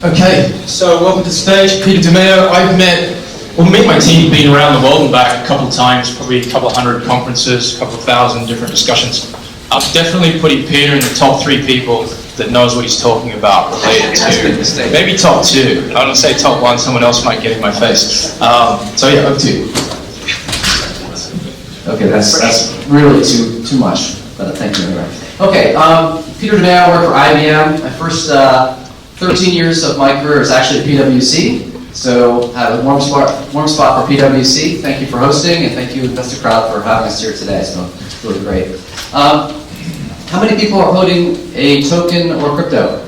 Okay, so welcome to the stage, Peter DeMeo. Me and my team have been around the world and back a couple of times, probably a couple of hundred conferences, a couple of thousand different discussions. I'm definitely putting Peter in the top 3 people that knows what he's talking about related to, maybe top 2. I don't say top 1, someone else might get in my face. So yeah, up to you. Okay, that's really too much, but thank you anyway. Okay, Peter DeMeo, I work for IBM. My first 13 years of my career is actually at PwC, so I have a warm spot for PwC. Thank you for hosting, and thank you, InvestaX, for having us here today. So it's really great. How many people are holding a token or crypto?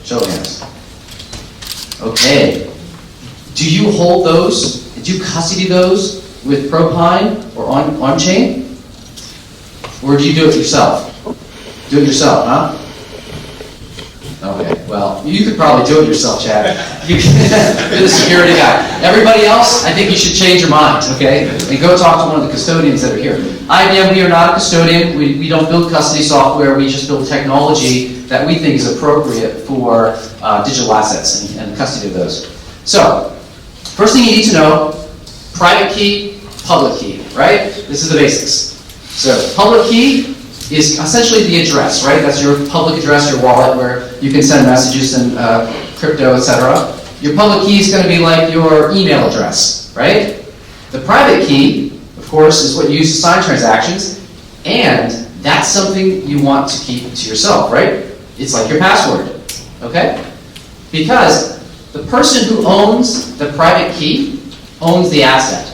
Show of hands. Okay. Do you hold those? Do you custody those with Propine or on-chain? Or do you do it yourself? Do it yourself, huh? Okay, well, you could probably do it yourself, Chad. You're the security guy. Everybody else, I think you should change your mind, okay? And go talk to one of the custodians that are here. IBM, we are not a custodian. We don't build custody software. We just build technology that we think is appropriate for digital assets and custody of those. So, first thing you need to know, private key, public key, right? This is the basics. So, public key is essentially the address, right? That's your public address, your wallet, where you can send messages and crypto, etc. Your public key is going to be like your email address, right? The private key, of course, is what you use to sign transactions, and that's something you want to keep to yourself, right? It's like your password, okay? Because the person who owns the private key owns the asset.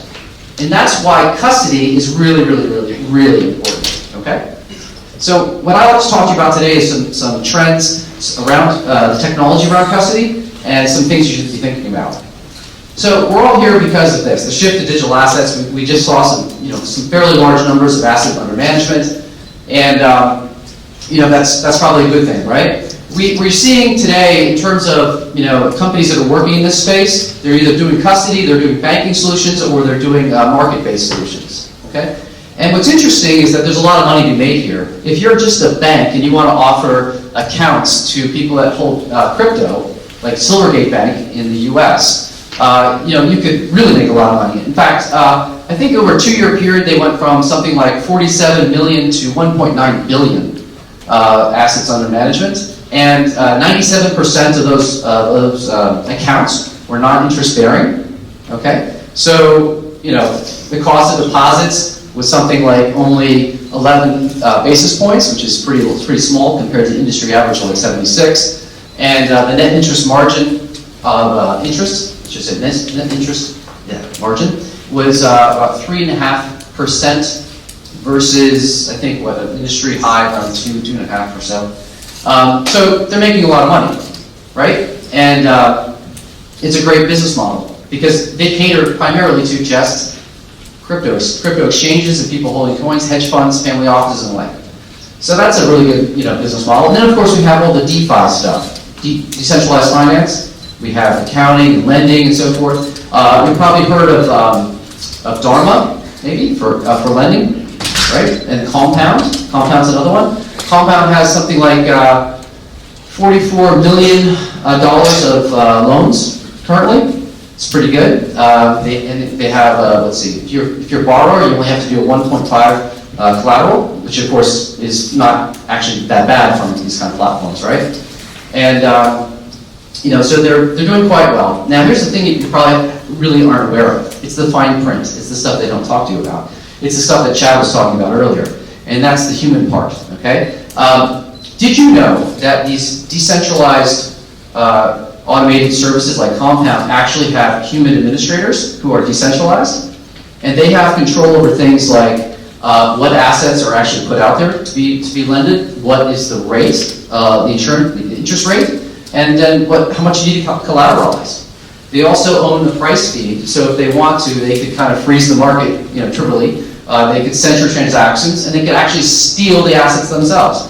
And that's why custody is really, really, really, really important, okay? So what I want to talk to you about today is some trends around the technology around custody and some things you should be thinking about. So we're all here because of this, the shift to digital assets. We just saw some fairly large numbers of assets under management, and that's probably a good thing, right? We're seeing today in terms of companies that are working in this space, they're either doing custody, they're doing banking solutions, or they're doing market-based solutions. Okay. And what's interesting is that there's a lot of money to be made here. If you're just a bank and you want to offer accounts to people that hold crypto, like Silvergate Bank in the U.S., you could really make a lot of money. In fact, I think over a 2-year period, they went from something like 47 million to 1.9 billion assets under management, and 97% of those accounts were non-interest bearing. Okay, so the cost of deposits was something like only 11 basis points, which is pretty small compared to the industry average of like 76. And the net interest margin of interest, I should say net interest margin, was about 3.5% versus, I think, an industry high around 2.5%. So they're making a lot of money, right? And it's a great business model because they cater primarily to just crypto exchanges and people holding coins, hedge funds, family offices, and the like. So that's a really good business model. And then of course we have all the DeFi stuff, decentralized finance. We have accounting and lending and so forth. You've probably heard of Dharma, maybe for lending, right? And Compound's another one. Compound has something like $44 million of loans currently. It's pretty good. They have, let's see, if you're a borrower, you only have to do a 1.5 collateral, which of course is not actually that bad from these kind of platforms, right? And so they're doing quite well. Now here's the thing you probably really aren't aware of. It's the fine print. It's the stuff they don't talk to you about. It's the stuff that Chad was talking about earlier, and that's the human part. Okay? Did you know that these decentralized automated services like Compound actually have human administrators who are decentralized, and they have control over things like what assets are actually put out there to be lended, what is the rate, the interest rate, and then how much you need to collateralize. They also own the price feed, so if they want to, they could kind of freeze the market, trivially. They could censor transactions, and they could actually steal the assets themselves.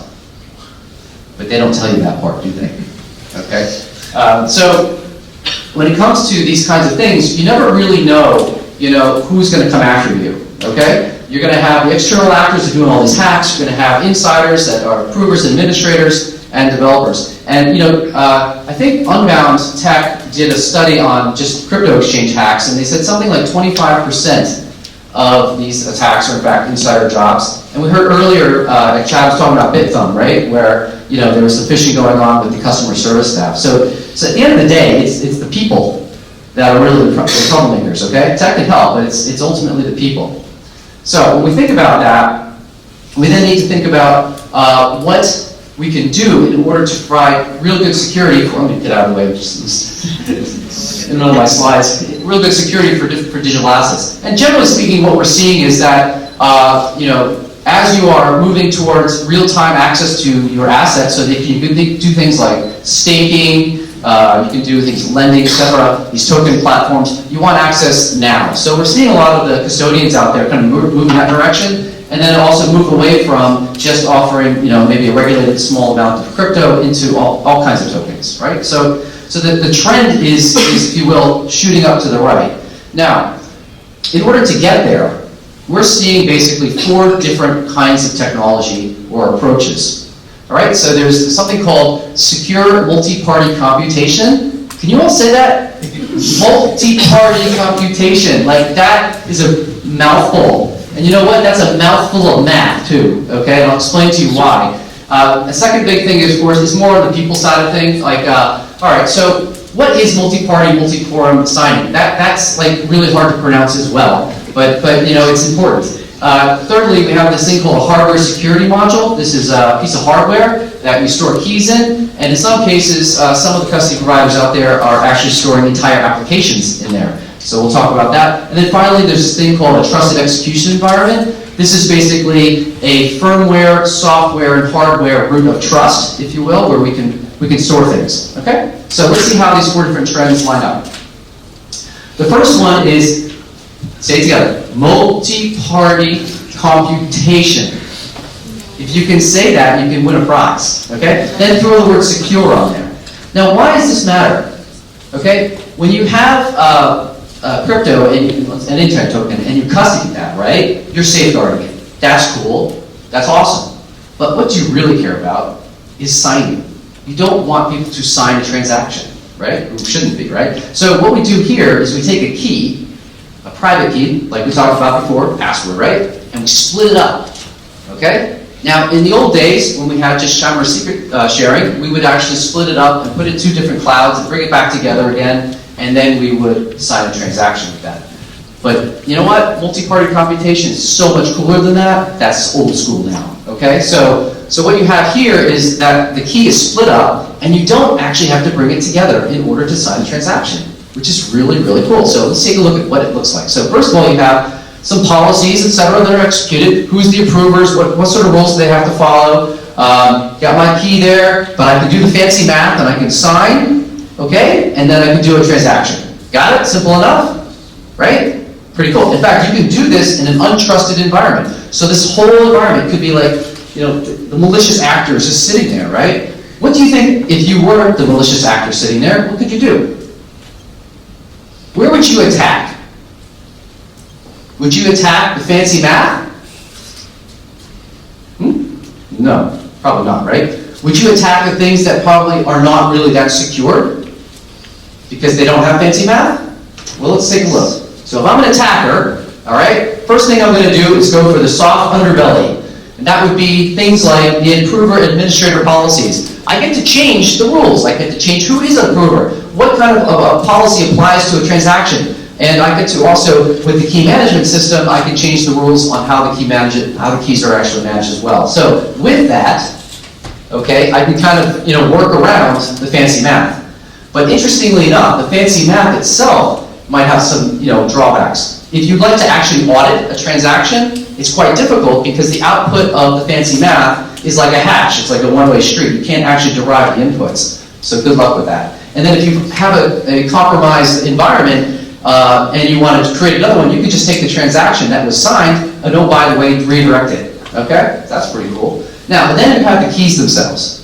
But they don't tell you that part, do they? Okay. So when it comes to these kinds of things, you never really know, who's going to come after you. Okay? You're going to have the external actors that are doing all these hacks. You're going to have insiders that are approvers and administrators, and developers. And I think Unbound Tech did a study on just crypto exchange hacks, and they said something like 25% of these attacks are in fact insider jobs. And we heard earlier that Chad was talking about BitThumb, right? Where there was some phishing going on with the customer service staff. So at the end of the day, it's the people that are really the troublemakers, okay? Tech can help, but it's ultimately the people. So when we think about that, we then need to think about what we can do in order to provide real good security for, let me get out of the way, just in one of my slides, real good security for digital assets. And generally speaking, what we're seeing is that, as you are moving towards real-time access to your assets, so that you can do things like staking, you can do things, lending, etc. These token platforms, you want access now. So we're seeing a lot of the custodians out there kind of move in that direction, and then also move away from just offering, maybe a regulated small amount of crypto into all kinds of tokens, right? So the trend is, if you will, shooting up to the right. Now, in order to get there, we're seeing basically 4 different kinds of technology or approaches. All right, so there's something called secure multi-party computation. Can you all say that? Multi-party computation. Like, that is a mouthful. And you know what? That's a mouthful of math, too. Okay, and I'll explain to you why. A second big thing, of course, is more on the people side of things. Like, all right, so what is multi-party, multi-quorum signing? That's like really hard to pronounce as well, but it's important. Thirdly, we have this thing called a hardware security module. This is a piece of hardware that we store keys in, and in some cases, some of the custody providers out there are actually storing entire applications in there. So we'll talk about that. And then finally, there's this thing called a trusted execution environment. This is basically a firmware, software, and hardware root of trust, if you will, where we can store things. Okay? So let's see how these 4 different trends line up. The first one is, say it together, multi-party computation. If you can say that, you can win a prize. Okay? Then throw the word secure on there. Now, why does this matter? Okay? When you have crypto and an internet token and you custody that, right? You're safeguarding it. That's cool. That's awesome. But what you really care about is signing. You don't want people to sign a transaction, right? It shouldn't be, right? So what we do here is we take a key, a private key, like we talked about before, password, right? And we split it up, okay? Now, in the old days, when we had just Shimer secret sharing, we would actually split it up and put it in 2 different clouds and bring it back together again, and then we would sign a transaction with that. But you know what? Multi-party computation is so much cooler than that. That's old school now, okay? So what you have here is that the key is split up, and you don't actually have to bring it together in order to sign a transaction, which is really, really cool. So let's take a look at what it looks like. So first of all, you have some policies, etc., that are executed. Who's the approvers? What sort of rules do they have to follow? Got my key there, but I can do the fancy math, and I can sign. Okay, and then I can do a transaction. Got it? Simple enough? Right? Pretty cool. In fact, you can do this in an untrusted environment. So this whole environment could be like, the malicious actors just sitting there, right? What do you think if you were the malicious actor sitting there? What could you do? Where would you attack? Would you attack the fancy math? No, probably not, right? Would you attack the things that probably are not really that secure? Because they don't have fancy math? Well, let's take a look. So if I'm an attacker, all right, first thing I'm going to do is go for the soft underbelly. And that would be things like the approver administrator policies. I get to change the rules. I get to change who is an approver, what kind of a policy applies to a transaction. And I get to also, with the key management system, I can change the rules on how the keys are actually managed as well. So with that, okay, I can kind of work around the fancy math. But interestingly enough, the fancy math itself might have some drawbacks. If you'd like to actually audit a transaction, it's quite difficult because the output of the fancy math is like a hash. It's like a one-way street. You can't actually derive the inputs. So good luck with that. And then if you have a compromised environment and you want to create another one, you could just take the transaction that was signed and, oh, by the way, redirect it. Okay? That's pretty cool. Now, then you have the keys themselves.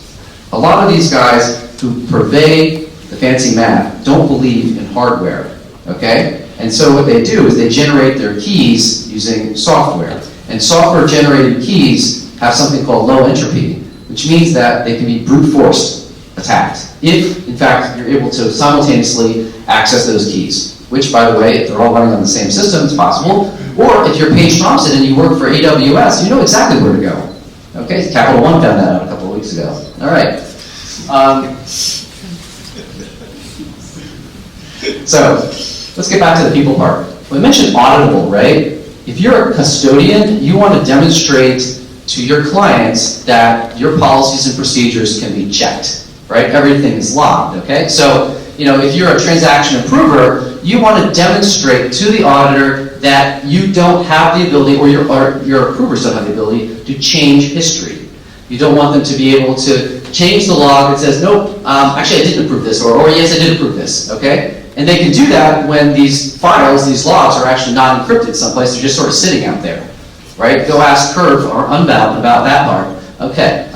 A lot of these guys who purvey the fancy math don't believe in hardware, okay? And so what they do is they generate their keys using software. And software-generated keys have something called low entropy, which which means that they can be brute forced attacked if, in fact, you're able to simultaneously access those keys, which, by the way, if they're all running on the same system, it's possible. Or if you're Paige Thompson and you work for AWS, you know exactly where to go. Okay, Capital One found that out a couple of weeks ago. All right. So let's get back to the people part. We mentioned auditable, right? If you're a custodian, you want to demonstrate to your clients that your policies and procedures can be checked, right? Everything is logged, okay? So, if you're a transaction approver, you want to demonstrate to the auditor that you don't have the ability, or your approvers don't have the ability to change history. You don't want them to be able to change the log that says, nope, actually I didn't approve this, or yes, I did approve this, okay? And they can do that when these files, these logs, are actually not encrypted someplace. They're just sort of sitting out there, right? Go ask Curve or Unbound about that part. Okay.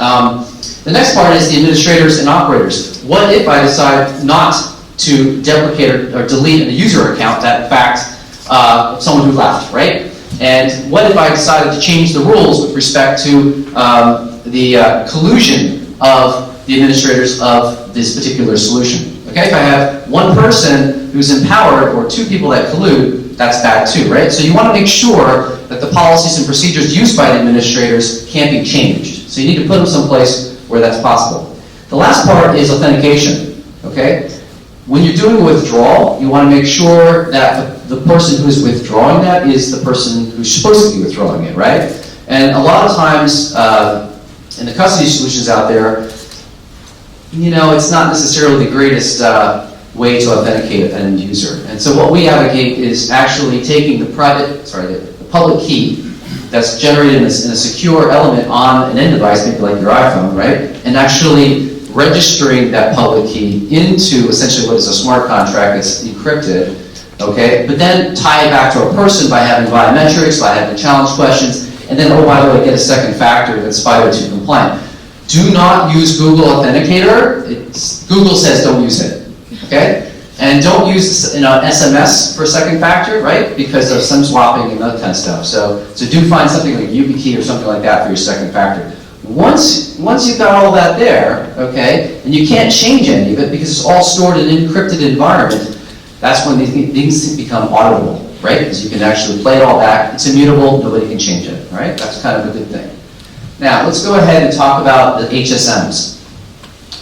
The next part is the administrators and operators. What if I decide not to deprecate or delete a user account that, in fact, someone who left, right? And what if I decided to change the rules with respect to the collusion of the administrators of this particular solution? Okay, if I have one person who's empowered or two people that collude, that's bad too, right? So you want to make sure that the policies and procedures used by the administrators can't be changed. So you need to put them someplace where that's possible. The last part is authentication, okay? When you're doing a withdrawal, you want to make sure that the person who is withdrawing that is the person who's supposed to be withdrawing it, right? And a lot of times, in the custody solutions out there, it's not necessarily the greatest way to authenticate an end user. And so what we advocate is actually taking the public key that's generated in a secure element on an end device, maybe like your iPhone, right? And actually registering that public key into essentially what is a smart contract that's encrypted, okay? But then tie it back to a person by having biometrics, by having challenge questions, and then, oh, by the way, get a second factor that's FIDO2 compliant. Do not use Google Authenticator. Google says don't use it, okay? And don't use SMS for second factor, right? Because of some swapping and that kind of stuff. So do find something like YubiKey or something like that for your second factor. Once you've got all that there, okay, and you can't change any of it because it's all stored in an encrypted environment, that's when these things become auditable, right? Because you can actually play it all back. It's immutable. Nobody can change it, right? That's kind of a good thing. Now, let's go ahead and talk about the HSMs.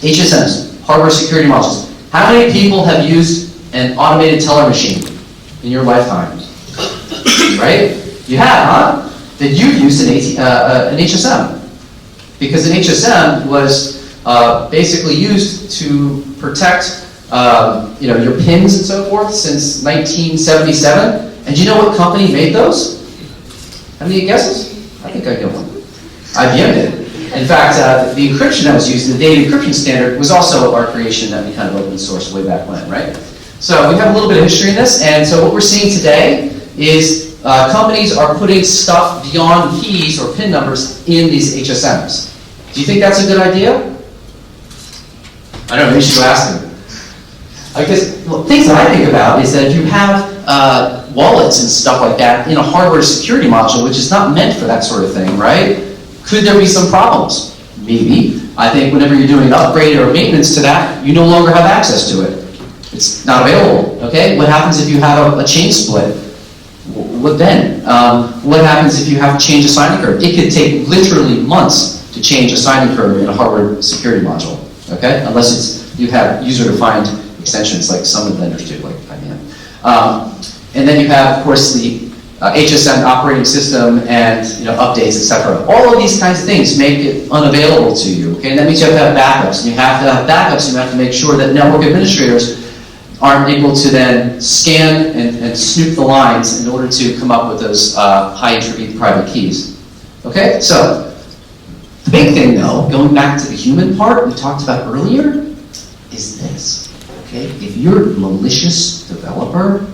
HSMs, hardware security modules. How many people have used an automated teller machine in your lifetime? Right? You have, huh? Then you've used an HSM. Because an HSM was basically used to protect your pins and so forth since 1977. And do you know what company made those? Have any guesses? I think I know one. IBM did. In fact, the encryption that was used, the data encryption standard, was also our creation that we kind of open sourced way back when, right? So we have a little bit of history in this, and so what we're seeing today is companies are putting stuff beyond keys or PIN numbers in these HSMs. Do you think that's a good idea? I don't know, maybe you should go ask them. I guess, things that I think about is that if you have wallets and stuff like that in a hardware security module, which is not meant for that sort of thing, right? Could there be some problems? Maybe. I think whenever you're doing an upgrade or maintenance to that, you no longer have access to it. It's not available, okay? What happens if you have a chain split? What then? What happens if you have to change a signing curve? It could take literally months to change a signing curve in a hardware security module, okay? Unless you have user-defined extensions like some of the vendors do, like IBM. And then you have, of course, the HSM operating system and updates, etc. All of these kinds of things make it unavailable to you. Okay, and that means you have to have backups. And you have to have backups. And you have to make sure that network administrators aren't able to then scan and snoop the lines in order to come up with those high entropy private keys. Okay, so the big thing, though, going back to the human part we talked about earlier, is this. Okay, if you're a malicious developer,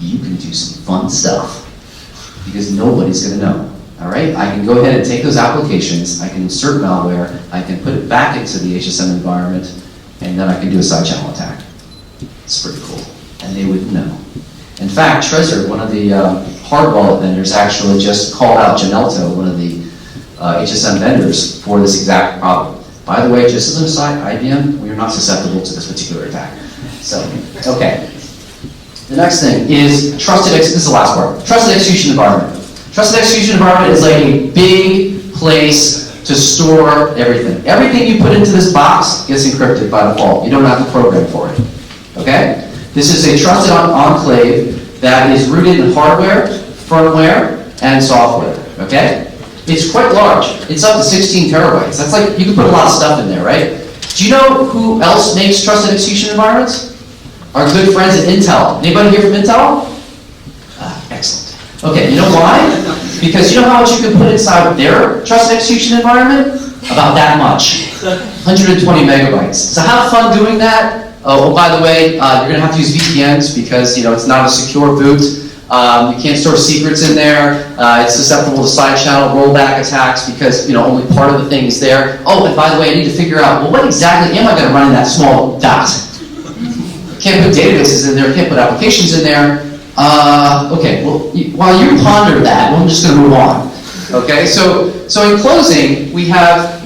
you can do some fun stuff because nobody's going to know. All right, I can go ahead and take those applications, I can insert malware, I can put it back into the HSM environment, and then I can do a side channel attack. It's pretty cool, and they wouldn't know. In fact, Trezor, one of the hard wallet vendors, actually just called out Genelto, one of the HSM vendors for this exact problem. By the way, just as an aside, IBM, we are not susceptible to this particular attack. So, okay. The next thing is this is the last part. Trusted execution environment. Trusted execution environment is like a big place to store everything. Everything you put into this box gets encrypted by default. You don't have to program for it. Okay? This is a trusted enclave that is rooted in hardware, firmware, and software. Okay? It's quite large. It's up to 16 terabytes. That's like, you can put a lot of stuff in there, right? Do you know who else makes trusted execution environments? Our good friends at Intel. Anybody here from Intel? Excellent. Okay, you know why? Because you know how much you can put inside their trusted execution environment? About that much. 120 megabytes. So have fun doing that. Oh, by the way, you're going to have to use VPNs because it's not a secure boot. You can't store secrets in there. It's susceptible to side channel rollback attacks because only part of the thing is there. Oh, and by the way, I need to figure out, well, what exactly am I going to run in that small dot? Can't put databases in there, can't put applications in there. Okay, well, while you ponder that, I'm just going to move on. Okay, so in closing, we have,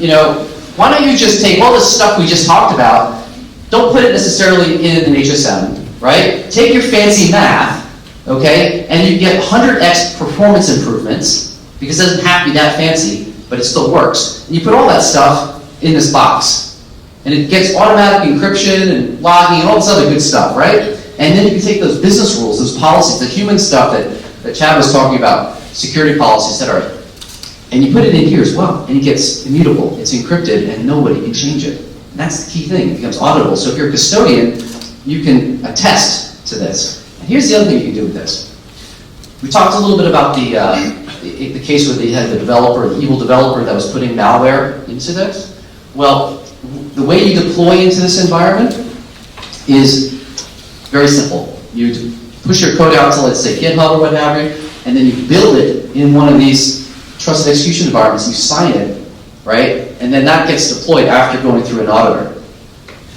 why don't you just take all this stuff we just talked about, don't put it necessarily in an HSM, right? Take your fancy math, okay, and you get 100x performance improvements, because it doesn't have to be that fancy, but it still works. And you put all that stuff in this box. And it gets automatic encryption and logging and all this other good stuff, right? And then you can take those business rules, those policies, the human stuff that Chad was talking about, security policies that are, and you put it in here as well, and it gets immutable, it's encrypted, and nobody can change it. And that's the key thing, it becomes auditable. So if you're a custodian, you can attest to this. And here's the other thing you can do with this. We talked a little bit about the case where they had the developer, the evil developer that was putting malware into this. Well, the way you deploy into this environment is very simple. You push your code out to, let's say, GitHub or what have you, and then you build it in one of these trusted execution environments. You sign it, right? And then that gets deployed after going through an auditor.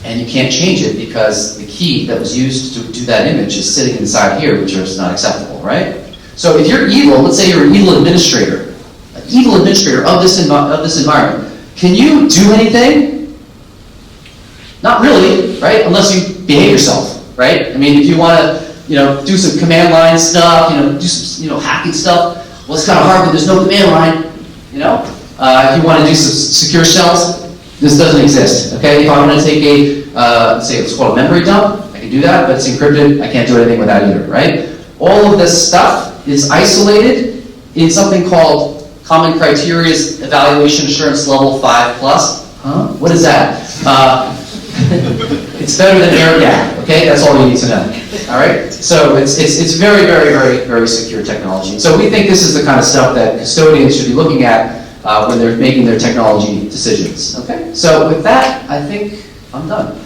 And you can't change it because the key that was used to do that image is sitting inside here, which is not acceptable, right? So if you're evil, let's say you're an evil administrator of this environment, can you do anything? Not really, right? Unless you behave yourself, right? I mean, if you want to, do some command line stuff, do some, hacking stuff, well, it's kind of hard when there's no command line, If you want to do some secure shells, this doesn't exist, okay? If I want to take let's say it's called a memory dump, I can do that, but it's encrypted, I can't do anything with that either, right? All of this stuff is isolated in something called Common Criteria's Evaluation Assurance Level 5+. Huh? What is that? It's better than air gap, okay? That's all you need to know, all right? So it's very, very, very, very secure technology. So we think this is the kind of stuff that custodians should be looking at when they're making their technology decisions, okay? So with that, I think I'm done.